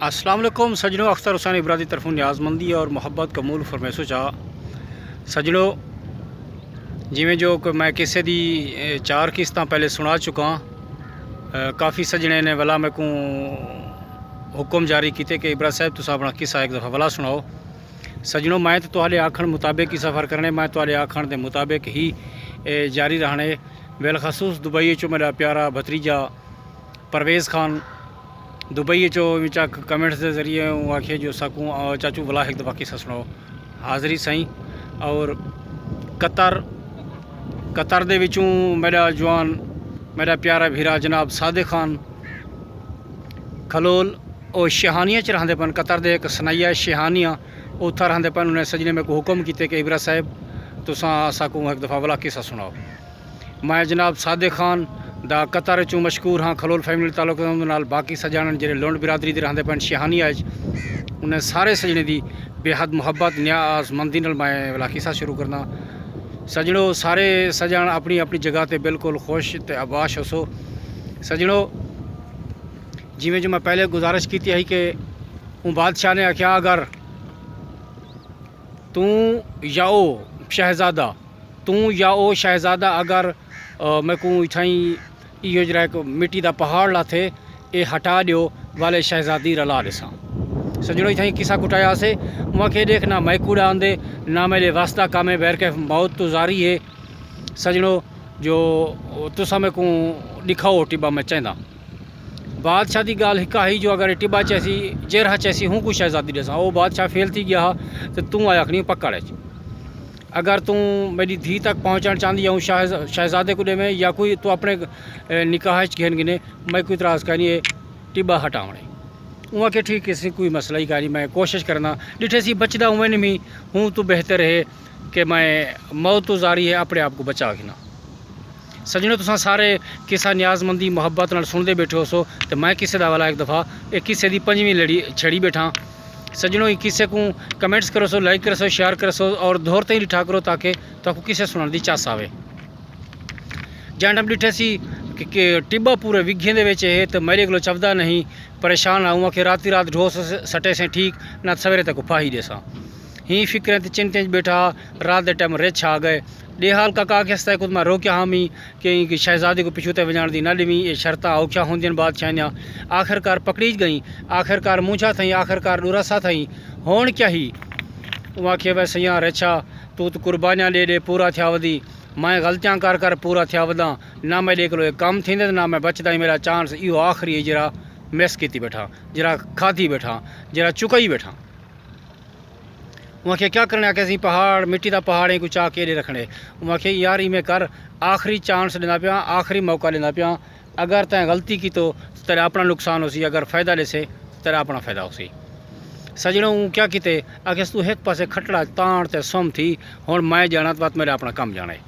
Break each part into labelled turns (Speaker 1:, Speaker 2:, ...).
Speaker 1: अस्सलाम वालेकुम सजनों, अख्तर हुसैन इब्रादी तरफों न्याज़मंदी और मोहब्बत का मूल फरमैसो चाह सजनों, जिमें जो कि मैं किसे दी 4 किस्तां पहले सुना चुका। काफ़ी सजने ने वला मैं को हुक्म जारी किए कि इब्रा साहब तुस अपना किस्सा एक दफ़ा वला सुनाओ। सजनों, मैं तो तुहाडे आखण मुताबिक ही सफ़र करने, मैं तुहाडे आखण के मुताबिक ही जारी रहने। बिलखसूस दुबई चो मेरा प्यारा भतीजा परवेज़ खान दुबई चो विचा कमेंट्स के ज़रिए आखे जो सकूँ चाचू वला एक दफ़ा किस्सा सुनाओ। हाज़री सही। और कतर दे विचों मेरा जवान मेरा प्यारा भीरा जनाब सादिक खान खलोल और शहानिया च रहंदे पन। कतर दे एक सनाइया शहानिया उत्थे रहंदे पन। उन्हें सजने में को हुक्म किए कि इब्रा साहब तुसां साकू एक दफ़ा वला किस्सा सुनाओ। मैं जनाब सादिक खान दा कतर चूँ मशहूर हाँ खलोल फैमिली तालुक नाल बाकी सजान जेरे लोंड बिरादरी दे रहंदे पन शहानिया उन्हें सारे सजने दी बेहद मुहब्बत न्याज मंदी नाल मैं वाला किस्सा शुरू करना। सजनों, सारे सजान अपनी अपनी जगह ते बिल्कुल खुश ते आबाश हो। सजनों, जिमें जो मैं पहले गुजारिश की है कि बादशाह ने आख्या अगर तू याओ शहजादा अगर मैं को इथाई इो जरा एक मिट्टी का पहाड़ लाथे ये हटा दियो वाले शहजादी रला दिसा। सजनों, इथाई किसा कुटाया से वहाँ के देखना मैं कूड़ा आंदे ना मेरे वास्ता कामे बैर के मौत तो जारी है। सजनों, जो तुसा में को दिखाओ टिब्बा में चेंदा बादशाह की गाल हिका ही जो अगर टिब्बा चैसी जेरहा चैसी हूँ कुछ शहजादी दिसा वो बादशाह फेल थी गया तो तू आया नहीं पकड़ अगर तू मेरी धी तक पहुँचना चाहती हूँ शहजादे को में या कोई तू अपने निकाह घेन गिने मैं कोई इतराज़ करनी है टिब्बा हटावने वहाँ के ठीक किसी कोई मसला ही नहीं। मैं कोशिश करना डिठे सी बचदा हुए नहीं हूँ तो बेहतर है कि मैं मौत तो जारी है अपने आप को बचा गिना। सजनों, तुसा सारे किसा न्याजमंदी मुहब्बत नाल सुनते बैठे हो सो तो मैं किसे दा वाला एक दफ़ा एक किसे दी 5वीं लड़ी छड़ी बैठा। सजनों, किसे को कमेंट्स करो सो, लाइक करो सो, शेयर करो सो और दौर तक लिठा करो ताकि ताको किसे सुनाने की चास आवे। जहाँ टाइम डिठे सी कि टिब्बा पूरे विघे दे विच है तो मेरे को चवदा नहीं परेशान आऊँ कि राती रात ढोस सटे से ठीक ना सवेरे तक फाही देसा ही फिक्रें चिंतें बैठा रात के टाइम रिछ आ गए डे हाल काका के कुछ मैं रोकिया हामी कि शहजादी को पिछूते वजाण दी न ॾिमी ये शर्त औखिया होंदियन बादशाह आखिरकार पकड़ीज गई आखिरकार मूंझा थी आखिरकार डुरासा थी होण क्या ही वहाँ के वैसे यहाँ रिछा तू तो कुर्बानियाँ दे पूरा थिया वधी मैं गलतियाँ कर पूरा थिया वधा ना मैं देख कम थी ना मैं बचदा मेरा चांस इो आखिरी जरा मिस की बैठा जरा खाधी बैठा जरा चुकाई बैठा। वहाँ के क्या करना कैसी पहाड़ मिट्टी का पहाड़ है कुछ आके रखने वहाँ के यार में कर आखिरी चांस लेना पिया आखिरी मौका लेना पिया। अगर तैं गलती की तो तेरा अपना नुकसान हो सी अगर फ़ायदा ले से तेरा अपना फ़ायदा हो सी। सजनों, क्या किते आखिस तू एक पासे खटड़ा ताण ते सुम थी हुण मैं जाना तो बात मेरा अपना काम जाना है।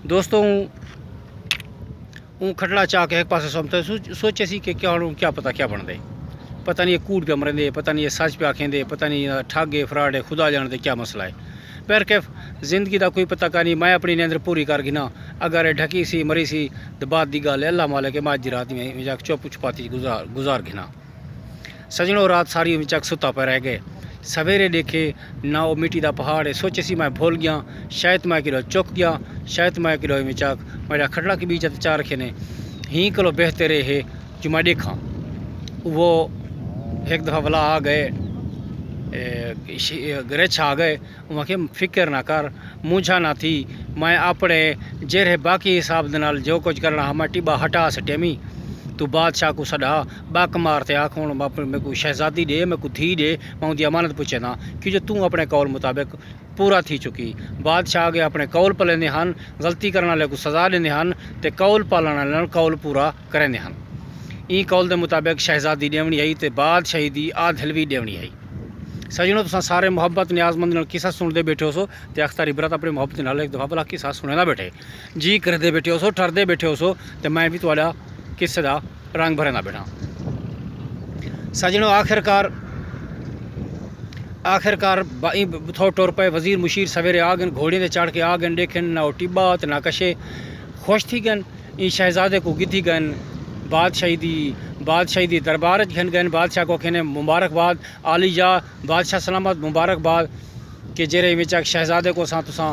Speaker 1: दोस्तों, खटड़ा चाह के एक पासे सुम तो सोचे सी कि क्या पता क्या बन दे पता नहीं ये कूट पे मरेंदे पता नहीं ये सच पे आखेंदे पता नहीं ठगे फ्राड खुदा जानते क्या मसला है। पर के जिंदगी का कोई पता का नहीं मैं अपनी नींद पूरी कर गिना अगर ढकी सी मरी सी तो बाद की गल अल्लाह मालिक के माजी रात में जाक चुप छुपाती गुजार गिना। सजनों, रात सारी विचाक सुता पर रह गए सवेरे देखे ना वो मिट्टी का पहाड़ है सोचे सी मैं भूल गया शायद मैं किलो चुक गया शायद मैं किलो विचाक मेरा खटड़ा के बीच चार रखे ने ही कलो बेहतर है जो मैं देखा वो एक दफ़ा वाला आ गए रिछ आ गए वहाँ के फिक्र ना कर मूझा ना थी मैं अपने जेरे बाकी हिसाब नाल जो कुछ करना मैं टिब्बा हटा सटेमी तू बादशाह को सदा बाक मारते आख हूँ मेरे को शहजादी दे मेरे को धी दे मैं उनकी अमानत पूछे ना कि जो तू अपने कौल मुताबिक पूरा थी चुकी बादशाह आगे अपने कौल पलेंदे हैं गलती करने वाले को सजा देंदे हैं तो कौल पालने वाले कौल पूरा करेंदे हैं। ई कौल के मुताबिक शहजादी देवनी आई तो बादशाही दी आधलवी देवनी आई। सजनों, तुम सारे मुहब्बत न्याजमंद नाल किस्सा सुनते बैठे हो सो तो अख्तर इबरत अपनी मुहब्बत नाल एक दफ़ा भला किस्सा सुने ना बैठे जी करते बैठे हो सो ठरते बैठे हो सो तो मैं भी थोड़ा किस्से का रंग भरे ना बैठा। सजनों, आखिरकार थोड़ टुर पे वजीर मुशीर सवेरे आ गए घोड़े से चढ़ के आ गए देखें ना वो टिब्बा तो ना कशे खुश थी गन ई शहजादे को गिधी गन बादशाही दी दरबार घन गए। बादशाह को कहने मुबारकबाद आली जा बादशाह सलामत मुबारकबाद कि जेरे विच शहजादे को सा तुसा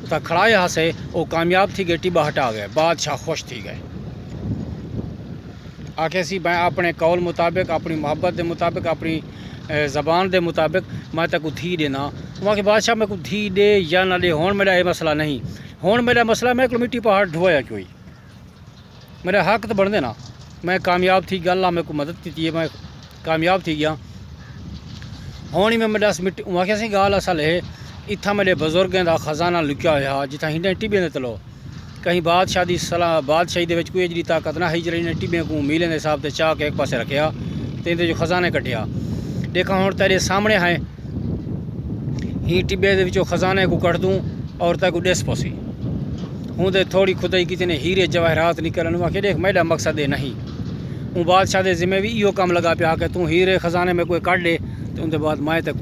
Speaker 1: उता खड़ाया हासे वो कामयाब थी गए, टिब्बा हटा गए, बादशाह खुश थी गए। आखे सी मैं अपने कौल मुताबिक अपनी मुहब्बत के मुताबिक अपनी ज़बान के मुताबिक मैं तक थी देना। वहाँ के बादशाह मैं को थी दे या ना दे हुण मेरा ये मसला नहीं। हुण मेरा मसला मैं को मिट्टी पहाड़ ढोया कोई मेरा हक तो बनते ना। मैं कामयाब थी गल मेरे को मदद की है, मैं कामयाब थी गया। हुण ही मैं दस मिट्टी वहाँ के गाल असल है इतना मेरे बुजुर्गों का खजाना लुकिया हुआ जितना हिंडे टिब्बे तलो कहीं बादशाह की सलाह बादशाही के कोई जी ताकत ना ही जरी ने टिब्बे को मीले के हिसाब से चाह के एक पासे रखा तो इनके जो खजाने कटिया देखा हुण तेरे सामने है ही टिब्बे के खजाने को कट दूँ और तेको डिस पोसी हूँ तो थोड़ी खुदाई की ने हीरे जवाहरात निकलन वहाँ देख मेरा मकसद है नहीं। हूँ बादशाह के जिम्मे भी इो कम लगा पिया कि तू हीरे खजाने में कोई कट दे तो उनके बाद मैं तक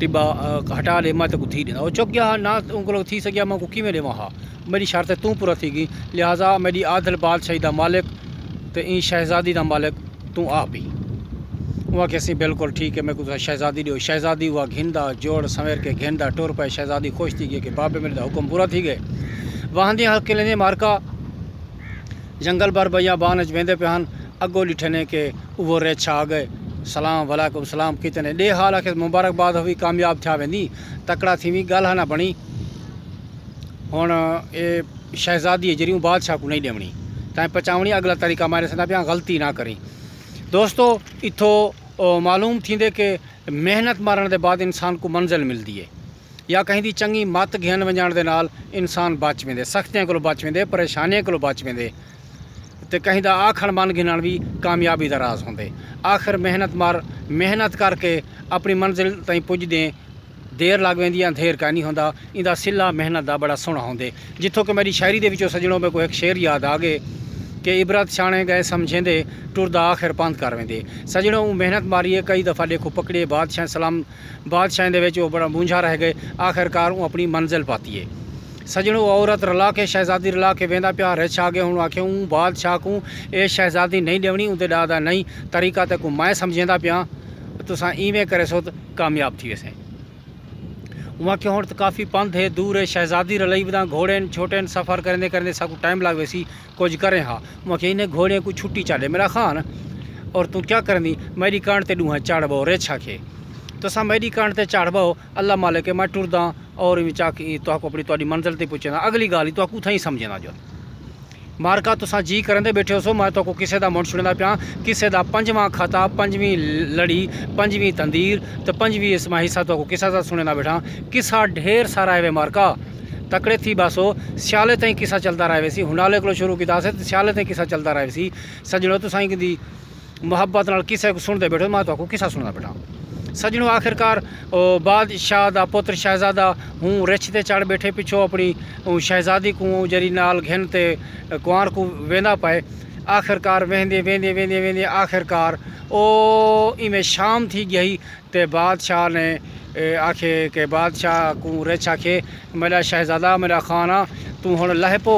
Speaker 1: टिब्बा हटा दे मैं तक थी देना। वो चुक गया ना उनको थी सकिया मैं को किमें देव हाँ मेरी शर्त तू पूरा थी गई लिहाजा मेरी आदल बादशाही का मालिक तो ई शहजादी का मालिक तू आ भी। वहाँ कैसी बिल्कुल ठीक है मैं कुछ शहजादी दो शहजादी हुआ घिंदा जोड़ सवेर के घिंदा टुर पाए। शहजादी खुश थी गई कि बाबे मेरे हुक्म पूरा थी गए। वहाँ दी हल्के लेने मारका जंगल भर भैया बान वेंदे पे हन अगो डिठने के वो रेछा आ गए सलाम वालेकुम सलाम कितने डे हाल आखे मुबारकबाद हुई कामयाब थिया वेंदी तकड़ा थी भी गल ना बनी। हुण ये शहजादी जरियों बादशाह को नहीं देवनी तैं पचावनी अगला तरीका मारे सदा पिया गलती ना करी। दोस्तों इथों मालूम थींदे कि मेहनत मारण के बाद इंसान को मंजिल मिलती है या कहीं दी चंगी मत घेन वजाण दे नाल इंसान बच वेंदे सख्तियां को बच वेंदे परेशानियां को बच वेंदे तो कहीं दा आखण मन घिनण भी कामयाबी का राज होंदे। आखिर मेहनत करके अपनी मंजिल ताईं पुजदे देर लग वेंदी या देर का नहीं होंदा इंदा सिला मेहनत का बड़ा सोहना होंदे। जिथों कि मेरी शायरी दे विचों सजणों में कोई एक शेर याद आ गए कि इबरत छाणे गए समझेंदे टुरदा आखिर पंध कर वेंदे। सजणों मेहनत मारिए कई दफ़ा देखो पकड़े बादशाह सलाम बादशाह दे विच बड़ा मूंझा रह गए आखिरकार वो अपनी मंजिल पाती है। सजणों औरत रला के शहजादी रला के वेंदा पिया रिछ आ गए हूँ आखे हूँ बादशाह को ये शहजादी नहीं देवनी उनते ॾादा नहीं तरीका तक मैं समझेंदा पिया तुसा इवें करे सो कामयाब थी वैसे। वहाँ के हुण तो काफ़ी पंध है दूर है शहजादी रलई बदा घोड़े छोटे सफ़र करने करने सबको टाइम लग वैसी कुछ करें हाँ वहाँ के इन्हें घोड़े को छुट्टी चाले मेरा खान और तू क्या करनी मेरी कांड ते डूहा चाड़बो रेछा के तो सा मेरी कांड ते चाड़बो अल्लाह मालिक मैं टुरदा और चाकी तो अपनी तुहाडी मंजिल ते पुछना अगली गाल ही तो उथां ही समझना जो मारका तुसा जी करंदे बैठे हो सो मैं तो किसी का मुंड सुनदा पिया किसी का पंजवां खाता पंजवीं लड़ी पंजवीं तंदीर तो पंजवीं इसमा हिस्सा तो किसा का सुनदा बैठा किसा ढेर सारा है मारका तकड़े थी बसो स्याले ताईं किसा चलता रहे सी हुंडाले को शुरू किया से स्याले ताईं किसा चलता रहे सी। सजणों तुसां की मुहब्बत नाल किसे को सुनते बैठो मैं तो किसा सुनदा बैठा। सजणों आखिरकार बादशाह दा पुत्र शहजादा हूँ रिछ ते चढ़ बैठे पिछो अपनी शहजादी को जरी नाल घिन ते कुंवार को वेंदा पाए। आखिरकार वेंदे वेंदे वेंदे वेंदे आखिरकार ओ इवें शाम थी गई ते बादशाह ने आखे के बादशाह को रिछ आखे मेरा शहजादा मेरा खाना तू हुण लह पो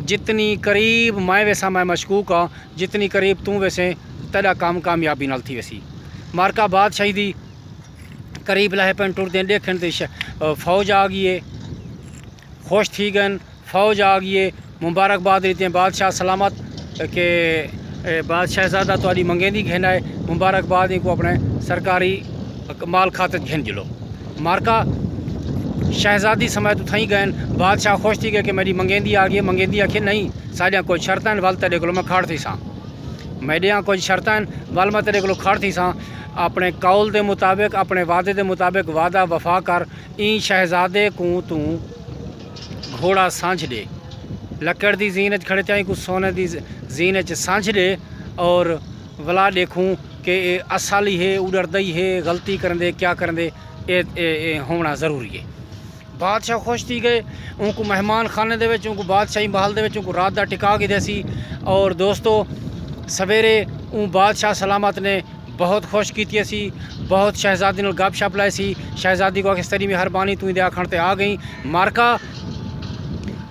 Speaker 1: जितनी करीब मैं वैसा मैं मशकूक हाँ जितनी करीब तू वैसे तेरा काम कामयाबी नाल थी वैसी। मारका बादशाही दी करीब लह पेन टुरदे देखन तो फौज आ गई है खुश थी गन फौज आ गई है मुबारकबाद देते हैं बादशाह सलामत के बादशाहजादा तुहाडी मंगेंदी घेना है मुबारकबाद को अपने सरकारी माल खाते घेन जिलो। मारका शहजादी समय तो थी गए बादशाह खुश थी गए कि मेरी मंगेंदी आ गई है। मंगेंदी आखिर नहीं साढ़िया कोई शर्तां वल तेरे को मैं खड़ थी सा मेरे यहाँ कुछ शर्तां वल मैं तेरे को खड़ थी सा अपने कौल के मुताबिक अपने वादे के मुताबिक वादा वफा कर ई शहजादे को तू घोड़ा सांझ दे लकड़ की जीन खड़े चाहे कुछ सोने की जीन सांझ दे और वला देखूँ कि असल ही है उड़रदा ही है गलती करन दे क्या करन दे ये होना ज़रूरी है। बादशाह खुश थी गए उनको मेहमान खाने दे विच उनको बादशाही महल दे विच उनको रात का टिका के देसी। और दोस्तों सवेरे बादशाह सलामत ने बहुत खुश की सी बहुत शहजादी नाल गप शप लाई सी। शहजादी को आखिस्तरी मेहरबानी तू दे आखण ते आ गई। मारका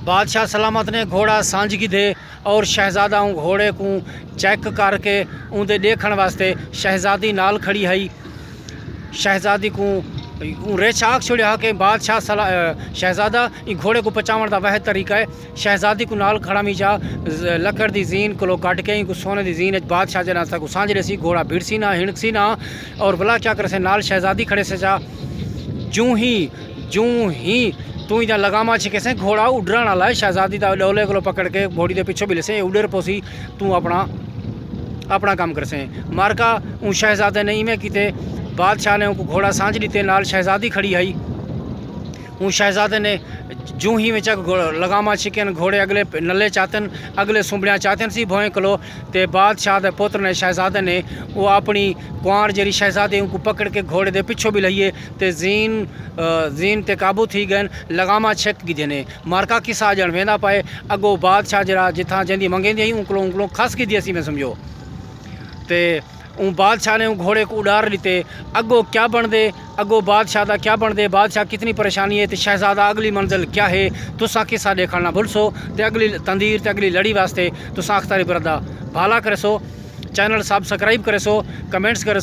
Speaker 1: बादशाह सलामत ने घोड़ा सांझ की दे और शहजादा घोड़े को चेक करके उनके देखने वास्ते शहजादी नाल खड़ी है। शहजादी को रेच आख छोड़ा कि बादशाह शहजादा घोड़े को पचावन का वह तरीका है। शहजादी को नाल खड़ा मी जा लकड़ की जीन को कट के को सोने की जीन बादशाह जना तक सांझे सी घोड़ा भिड़सी ना हिणकसी ना और भला क्या करे से नाल शहजादी खड़े से जा जूं ही तू इधर लगामा छिके से घोड़ा उड़न वाला है। शहजादी का डोले को पकड़ के घोड़ी के पिछो भी ले से उड़र पोसी तू अपना काम कर से मारका ऊ शहजादे ने इमें किते बादशाह ने उनको घोड़ा सांझ दीते नाल शहजादी खड़ी आई। ऊ शहजादे ने जूं ही में चक लगामा छिकन घोड़े अगले नले चातन अगले सुंबड़िया चातन सी भोए कलो ते बादशाह के पुत्र ने शहजादे ने वो अपनी कुआर जी शहजादे उनको पकड़ के घोड़े के पिछो भी लईए ते जीन ते काबू थी गए लगामा छिक गी ने मारका किसा जन वेंदा पाए अगो बादशाह जरा जिथा जंदी मंगेंदी आई उंकलो खस की दी में समझो ते बादशाह ने घोड़े को उड़ार लीते। अगो क्या बन दे अगो बादशाह का क्या बन दे बादशाह कितनी परेशानी है तो शहजादा अगली मंजिल क्या है तुसा किसा देखना भूलसो तो अगली तंदीर तो अगली लड़ी वास्ते तुसा अख्तारी बरदा भाला करे चैनल सब्सक्राइब करे कमेंट्स करे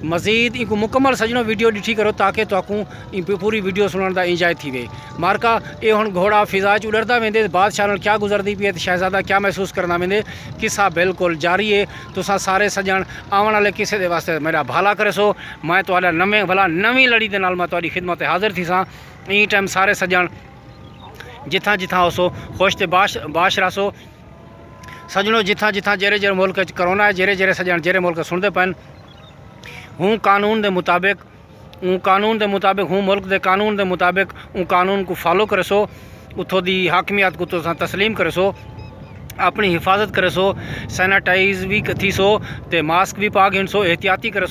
Speaker 1: मज़ीद इनको मुकम्मल सजनो वीडियो डिठी करो ताकि तो पूरी वीडियो सुनने का इंजाय थी वे मारका ये हुण घोड़ा फिजा च उड़रदा वेंदे बादशाह क्या गुजरती पी है शहजादा क्या महसूस करना वेंदे किस्सा बिल्कुल जारी है। तुसा सारे सजन आने वाले किसे दे वास्ते मेरा भाला करे मैं तो नवे भला नवी लड़ी के नाल मैं तुहाडी खिदमत हाजिर थी सा। ई टाइम सारे सजन जिथा जिथा होसो खुश ते बाश रहो सजनों जिथा जिथा जेरे जेरे मुल्क करोना है जेरे जेरे सजन जेरे मुल्क सुनते पैन हूँ कानून के मुताबिक हूँ मुल्क के कानून के मुताबिक कानून को फॉलो करे उतों की हाकमियत को तुसा तस्लीम करे अपनी हिफाजत करे सैनिटाइज भी थी ते मास्क भी पा गिन एहतियाती करे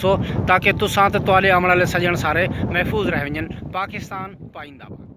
Speaker 1: ताकि तुसा तो तुआले आने वाले सजन सारे महफूज रह वजन। पाकिस्तान पाइंदाबाद।